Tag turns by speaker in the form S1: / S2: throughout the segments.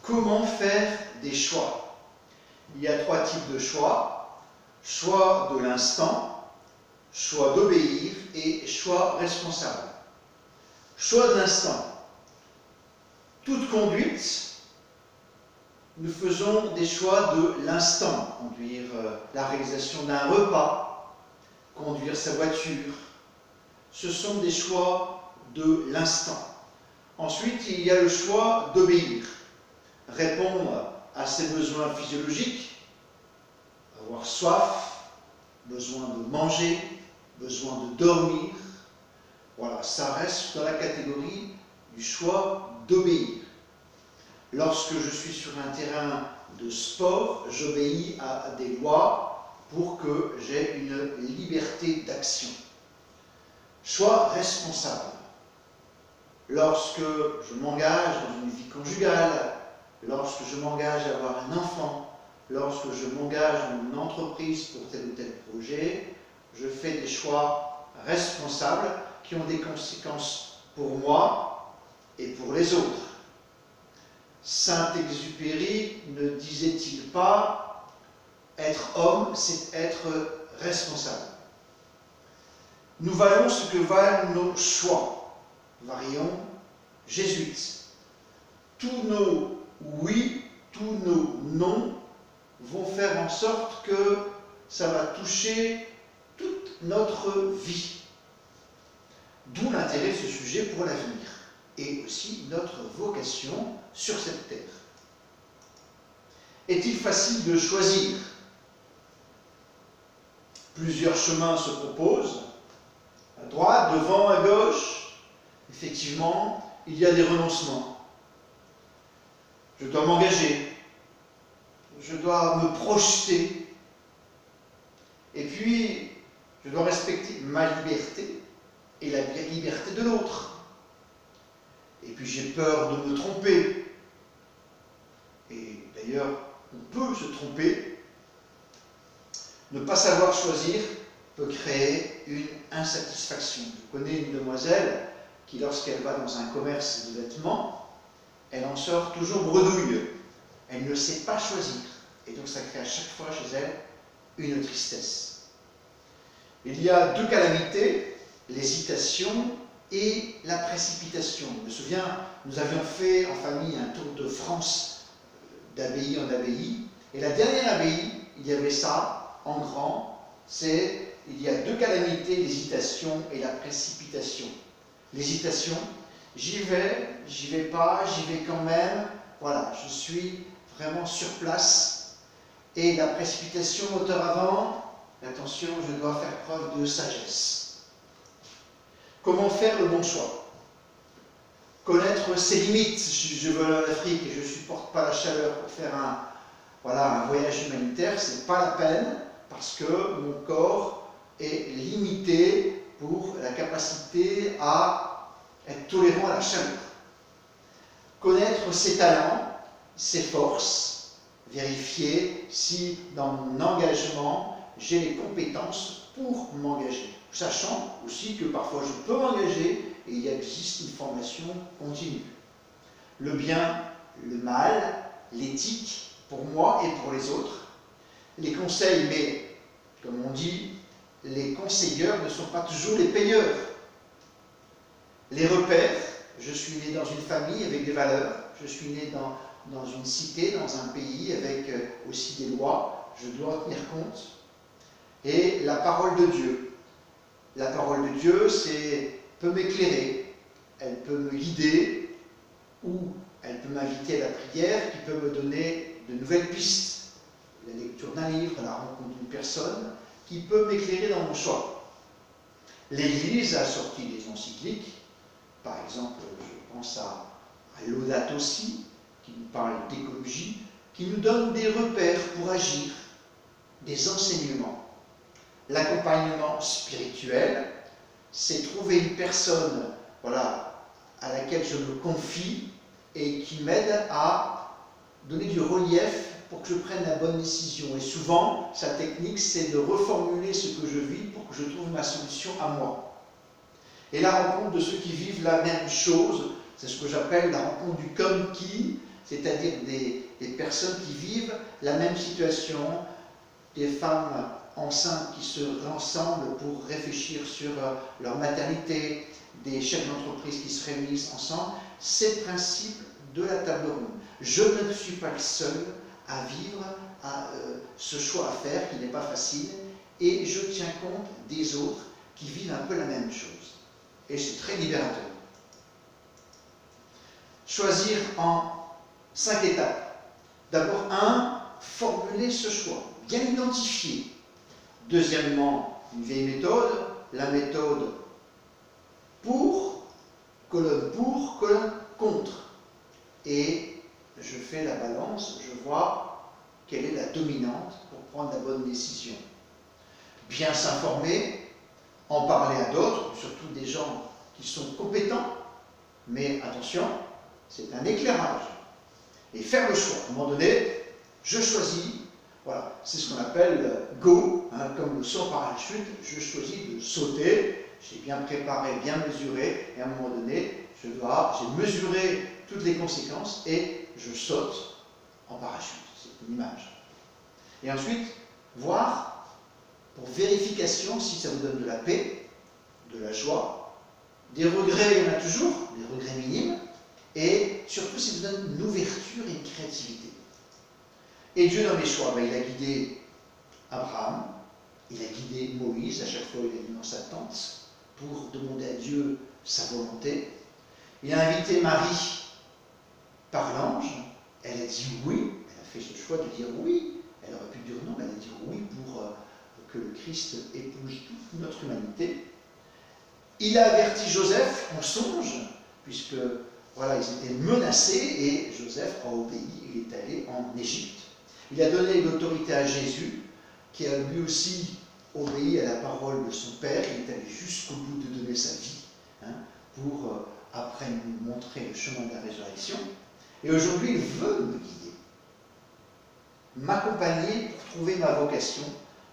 S1: Comment faire des choix? Il y a trois types de choix. Choix de l'instant, choix d'obéir et choix responsable. Choix de l'instant. Toute conduite, nous faisons des choix de l'instant. Conduire la réalisation d'un repas, conduire sa voiture. Ce sont des choix de l'instant. Ensuite, il y a le choix d'obéir. Répondre à ses besoins physiologiques, avoir soif, besoin de manger, besoin de dormir. Voilà, ça reste dans la catégorie du choix d'obéir. Lorsque je suis sur un terrain de sport, j'obéis à des lois pour que j'ai une liberté d'action. Choix responsable. Lorsque je m'engage dans une vie conjugale, lorsque je m'engage à avoir un enfant, lorsque je m'engage dans une entreprise pour tel ou tel projet, je fais des choix responsables qui ont des conséquences pour moi et pour les autres. Saint-Exupéry ne disait-il pas « être homme, c'est être responsable ». Nous valons ce que valent nos choix. Varions jésuites. Tous nos oui, tous nos non vont faire en sorte que ça va toucher toute notre vie. D'où l'intérêt de ce sujet pour l'avenir et aussi notre vocation sur cette terre. Est-il facile de choisir? Plusieurs chemins se proposent, à droite, devant, à gauche. Effectivement, il y a des renoncements. Je dois m'engager, je dois me projeter, et puis je dois respecter ma liberté et la liberté de l'autre. Et puis j'ai peur de me tromper. Et d'ailleurs, on peut se tromper. Ne pas savoir choisir peut créer une insatisfaction. Je connais une demoiselle qui, lorsqu'elle va dans un commerce de vêtements, elle en sort toujours bredouille. Elle ne sait pas choisir. Et donc ça crée à chaque fois chez elle une tristesse. Il y a deux calamités, l'hésitation et la précipitation. Je me souviens, nous avions fait en famille un tour de France d'abbaye en abbaye. Et la dernière abbaye, il y avait ça en grand, c'est il y a deux calamités, l'hésitation et la précipitation. L'hésitation, j'y vais pas, j'y vais quand même, voilà, je suis vraiment sur place. Et la précipitation, moteur avant, attention, je dois faire preuve de sagesse. Comment faire le bon choix? Connaître ses limites. Je veux aller en Afrique et je ne supporte pas la chaleur pour faire un voyage humanitaire, ce n'est pas la peine, parce que mon corps est limité pour la capacité à être tolérant à la chaleur. Connaître ses talents, ses forces, vérifier si dans mon engagement, j'ai les compétences pour m'engager. Sachant aussi que parfois je peux m'engager et il existe une formation continue. Le bien, le mal, l'éthique, pour moi et pour les autres. Les conseils, mais comme on dit, les conseilleurs ne sont pas toujours les payeurs. Les repères, je suis né dans une famille avec des valeurs, je suis né dans une cité, dans un pays avec aussi des lois, je dois tenir compte. Et la parole de Dieu. La parole de Dieu peut m'éclairer, elle peut me guider, ou elle peut m'inviter à la prière, qui peut me donner de nouvelles pistes. La lecture d'un livre, la rencontre d'une personne, qui peut m'éclairer dans mon choix. L'Église a sorti des encycliques, par exemple, je pense à Laudato Si, qui nous parle d'écologie, qui nous donne des repères pour agir, des enseignements. L'accompagnement spirituel, c'est trouver une personne à laquelle je me confie et qui m'aide à donner du relief pour que je prenne la bonne décision. Et souvent, sa technique, c'est de reformuler ce que je vis pour que je trouve ma solution à moi. Et la rencontre de ceux qui vivent la même chose, c'est ce que j'appelle la rencontre du comme qui, c'est-à-dire des personnes qui vivent la même situation, des femmes enceintes qui se rassemblent pour réfléchir sur leur maternité, des chefs d'entreprise qui se réunissent ensemble. C'est le principe de la table ronde. Je ne suis pas le seul à vivre ce choix à faire qui n'est pas facile, et je tiens compte des autres qui vivent un peu la même chose. Et c'est très libérateur. Choisir en 5 étapes. D'abord, 1, formuler ce choix, bien identifier. Deuxièmement, une vieille méthode, la méthode pour, colonne contre. Et je fais la balance, je vois quelle est la dominante pour prendre la bonne décision. Bien s'informer, en parler à d'autres, surtout des gens qui sont compétents, mais attention, c'est un éclairage. Et faire le choix. À un moment donné, je choisis, voilà, c'est ce qu'on appelle go, hein, comme le saut en parachute, je choisis de sauter, j'ai bien préparé, bien mesuré, et à un moment donné, j'ai mesuré toutes les conséquences et je saute en parachute. C'est une image. Et ensuite, voir, pour vérification, si ça vous donne de la paix, de la joie, des regrets, il y en a toujours, des regrets minimes, et surtout, ça vous donne une ouverture et une créativité. Et Dieu, dans mes choix, il a guidé Abraham, il a guidé Moïse, à chaque fois il est venu dans sa tente pour demander à Dieu sa volonté. Il a invité Marie par l'ange, elle a dit oui, elle a fait ce choix de dire oui, elle aurait pu dire non, mais elle a dit oui pour que le Christ épouse toute notre humanité. Il a averti Joseph en songe, puisque voilà, ils étaient menacés, et Joseph a obéi, il est allé en Égypte. Il a donné l'autorité à Jésus, qui a lui aussi obéi à la parole de son Père, il est allé jusqu'au bout de donner sa vie, hein, pour après nous montrer le chemin de la résurrection. Et aujourd'hui, il veut me guider, m'accompagner pour trouver ma vocation,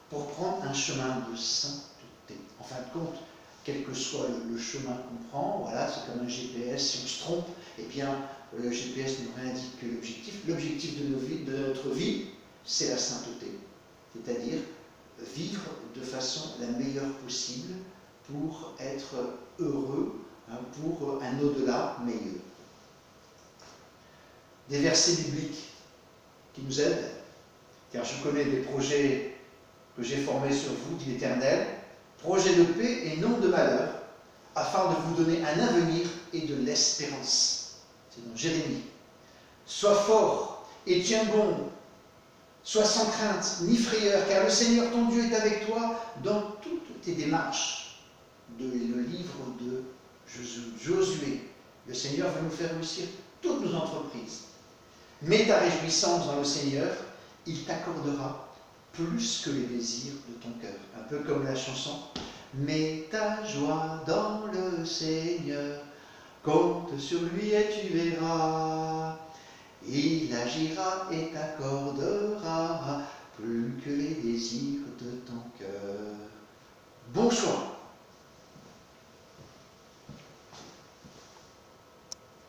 S1: pour prendre un chemin de sainteté. En fin de compte, quel que soit le chemin qu'on prend, voilà, c'est comme un GPS, si on se trompe, eh bien, le GPS nous réindique que l'objectif de notre vie, c'est la sainteté. C'est-à-dire vivre de façon la meilleure possible pour être heureux, hein, pour un au-delà meilleur. Des versets bibliques qui nous aident, car je connais des projets que j'ai formés sur vous, dit l'Éternel, projet de paix et non de malheur, afin de vous donner un avenir et de l'espérance. C'est dans Jérémie. Sois fort et tiens bon, sois sans crainte ni frayeur, car le Seigneur ton Dieu est avec toi dans toutes tes démarches. Le livre de Josué. Le Seigneur va nous faire réussir toutes nos entreprises. Mets ta réjouissance dans le Seigneur, il t'accordera plus que les désirs de ton cœur. Un peu comme la chanson. Mets ta joie dans le Seigneur, compte sur lui et tu verras. Il agira et t'accordera plus que les désirs de ton cœur. Bon choix.